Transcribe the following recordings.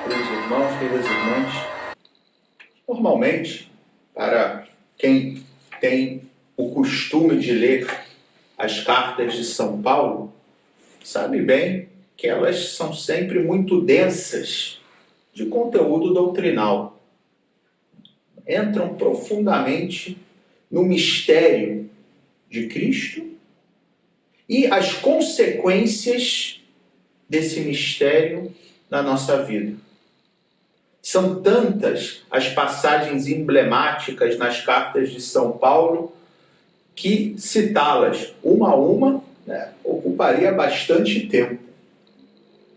queridos irmãos, queridas irmãs. Normalmente, para quem tem o costume de ler as cartas de São Paulo, sabe bem que elas são sempre muito densas de conteúdo doutrinal. Entram profundamente no mistério de Cristo e as consequências desse mistério na nossa vida. São tantas as passagens emblemáticas nas cartas de São Paulo que citá-las uma a uma ocuparia bastante tempo.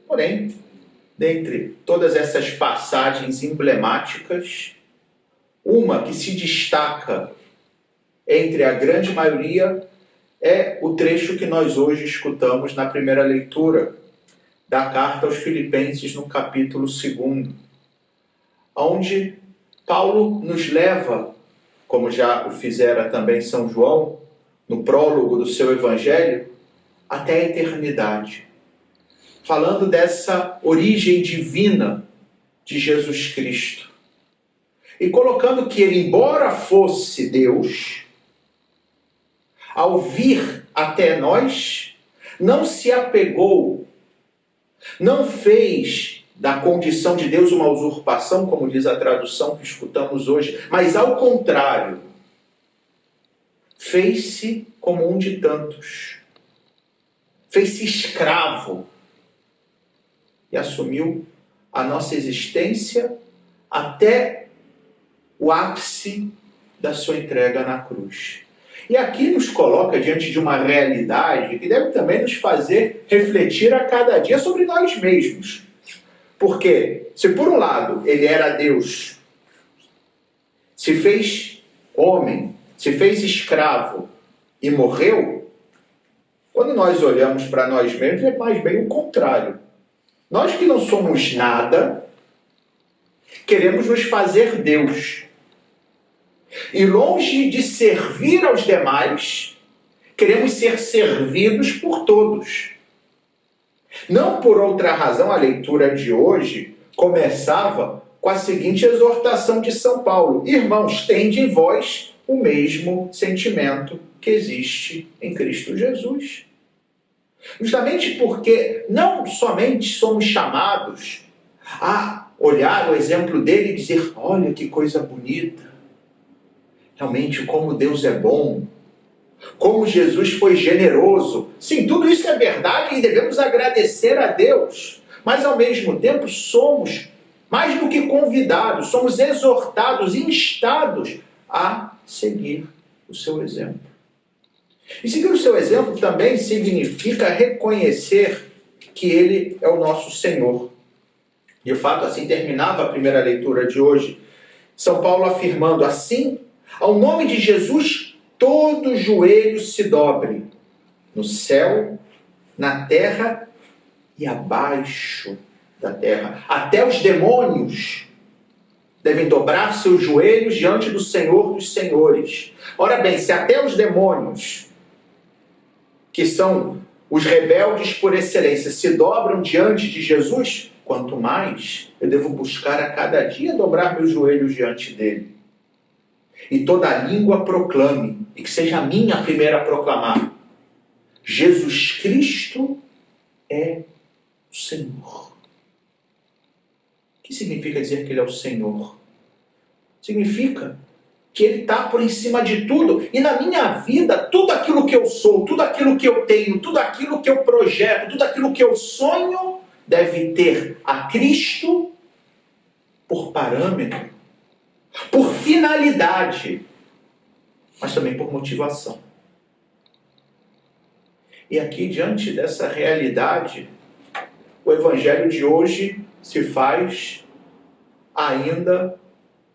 Porém, dentre todas essas passagens emblemáticas, uma que se destaca entre a grande maioria é o trecho que nós hoje escutamos na primeira leitura da carta aos Filipenses, no capítulo 2, onde Paulo nos leva, como já o fizera também São João, no prólogo do seu evangelho, até a eternidade, falando dessa origem divina de Jesus Cristo. E colocando que ele, embora fosse Deus, ao vir até nós, não se apegou, não fez da condição de Deus uma usurpação, como diz a tradução que escutamos hoje, mas ao contrário, fez-se como um de tantos, fez-se escravo e assumiu a nossa existência até o ápice da sua entrega na cruz. E aqui nos coloca diante de uma realidade que deve também nos fazer refletir a cada dia sobre nós mesmos. Porque, se por um lado ele era Deus, se fez homem, se fez escravo e morreu, quando nós olhamos para nós mesmos é mais bem o contrário. Nós que não somos nada, queremos nos fazer Deus. E longe de servir aos demais, queremos ser servidos por todos. Não por outra razão, a leitura de hoje começava com a seguinte exortação de São Paulo: irmãos, tende em vós o mesmo sentimento que existe em Cristo Jesus. Justamente porque não somente somos chamados a olhar o exemplo dele e dizer, olha que coisa bonita, realmente como Deus é bom, como Jesus foi generoso. Sim, tudo isso é verdade e devemos agradecer a Deus. Mas ao mesmo tempo somos mais do que convidados, somos exortados, instados a seguir o seu exemplo. E seguir o seu exemplo também significa reconhecer que Ele é o nosso Senhor. De fato, assim terminava a primeira leitura de hoje. São Paulo afirmando assim: ao nome de Jesus, todo joelho se dobre, no céu, na terra e abaixo da terra. Até os demônios devem dobrar seus joelhos diante do Senhor dos Senhores. Ora bem, se até os demônios, que são os rebeldes por excelência, se dobram diante de Jesus, quanto mais eu devo buscar a cada dia dobrar meus joelhos diante dele. E toda língua proclame, e que seja a minha primeira a proclamar: Jesus Cristo é o Senhor. O que significa dizer que Ele é o Senhor? Significa que Ele está por em cima de tudo, e na minha vida, tudo aquilo que eu sou, tudo aquilo que eu tenho, tudo aquilo que eu projeto, tudo aquilo que eu sonho, deve ter a Cristo por parâmetro, por finalidade, mas também por motivação. E aqui, diante dessa realidade, o Evangelho de hoje se faz ainda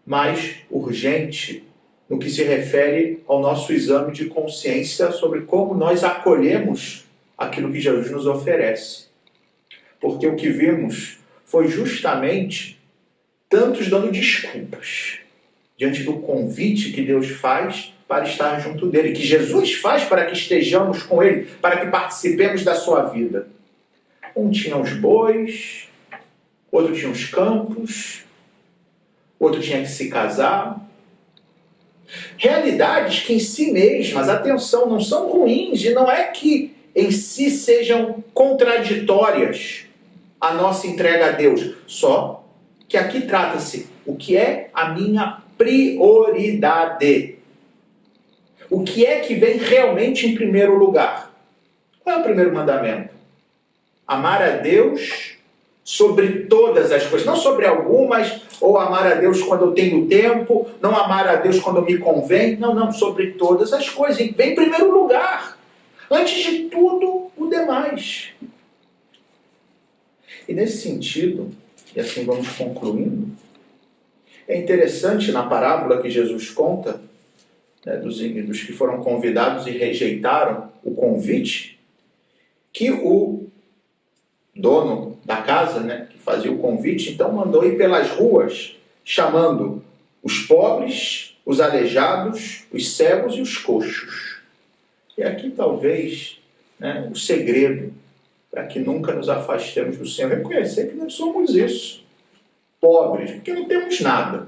mais urgente no que se refere ao nosso exame de consciência sobre como nós acolhemos aquilo que Jesus nos oferece. Porque o que vimos foi justamente tantos dando desculpas diante do convite que Deus faz para estar junto dele, que Jesus faz para que estejamos com ele, para que participemos da sua vida. Um tinha os bois, outro tinha os campos, outro tinha que se casar. Realidades que em si mesmas, atenção, não são ruins e não é que em si sejam contraditórias a nossa entrega a Deus. Só que aqui trata-se o que é a minha prioridade. O que é que vem realmente em primeiro lugar? Qual é o primeiro mandamento? Amar a Deus sobre todas as coisas, não sobre algumas, ou amar a Deus quando eu tenho tempo, não amar a Deus quando me convém, não, sobre todas as coisas. E vem em primeiro lugar, antes de tudo o demais. E nesse sentido, e assim vamos concluindo, é interessante na parábola que Jesus conta, né, dos que foram convidados e rejeitaram o convite, que o dono da casa, né, que fazia o convite, então mandou ir pelas ruas, chamando os pobres, os aleijados, os cegos e os coxos. E aqui talvez, né, o segredo para que nunca nos afastemos do Senhor é reconhecer que nós somos isso, pobres, porque não temos nada,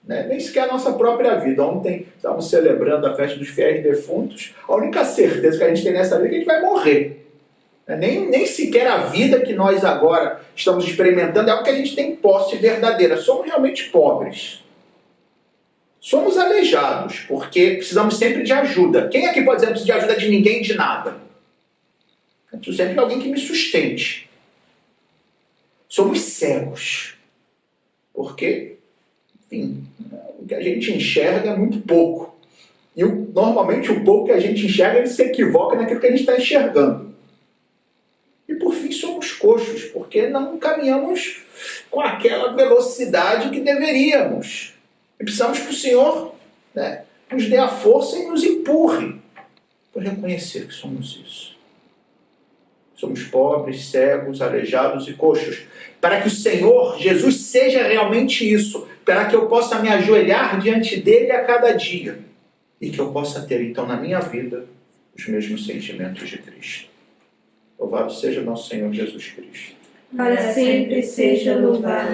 né? Nem sequer a nossa própria vida. Ontem estávamos celebrando a festa dos fiéis defuntos, a única certeza que a gente tem nessa vida é que a gente vai morrer. Nem sequer a vida que nós agora estamos experimentando é algo que a gente tem posse verdadeira. Somos realmente pobres. Somos aleijados, porque precisamos sempre de ajuda. Quem aqui pode dizer que precisa de ajuda de ninguém, de nada? Eu preciso sempre de alguém que me sustente. Somos cegos, porque, enfim, o que a gente enxerga é muito pouco. E normalmente o pouco que a gente enxerga, ele se equivoca naquilo que a gente está enxergando. E por fim somos coxos, porque não caminhamos com aquela velocidade que deveríamos. E precisamos que o Senhor, né, nos dê a força e nos empurre para reconhecer que somos isso. Somos pobres, cegos, aleijados e coxos. Para que o Senhor, Jesus, seja realmente isso. Para que eu possa me ajoelhar diante dele a cada dia. E que eu possa ter, então, na minha vida, os mesmos sentimentos de Cristo. Louvado seja nosso Senhor Jesus Cristo. Para sempre seja louvado.